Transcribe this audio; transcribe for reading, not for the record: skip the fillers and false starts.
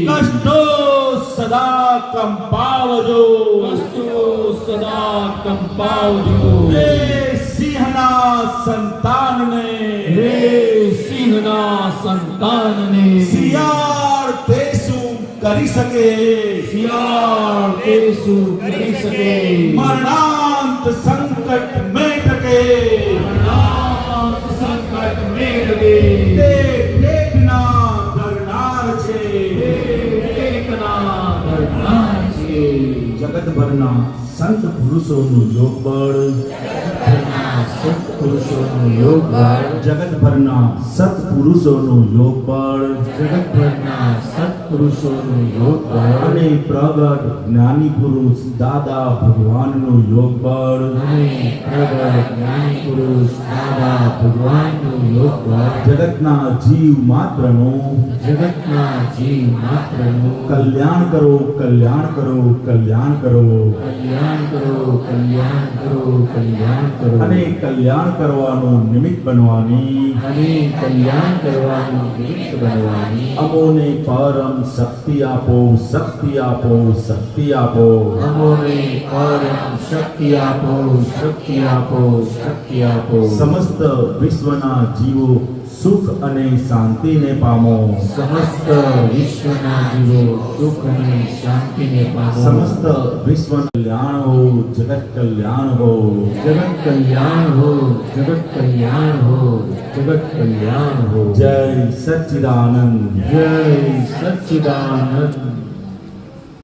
કષ્ટો સદા કંપાવજો રે સિંહના સંતાનને શિયાળ તે શું કરી શકે મરણાંત સંકટ મેટકે જગતભરના સંત પુરુષોનું યોગ બળ જગતભરના સત્પુરુષોનું યોગ બળ અને પ્રગટ જ્ઞાની પુરુષ દાદા ભગવાનનું યોગ બળ જગતના જીવ માત્રનું કલ્યાણ કરો અને કલ્યાણ કરવાનું નિમિત્ત બનવાની અમોને પરમ શક્તિ આપો સમસ્ત વિશ્વના જીવો સુખ અને શાંતિને પામો સમસ્ત વિશ્વના કલ્યાણ હો જગત કલ્યાણ હો જય સચ્ચિદાનંદ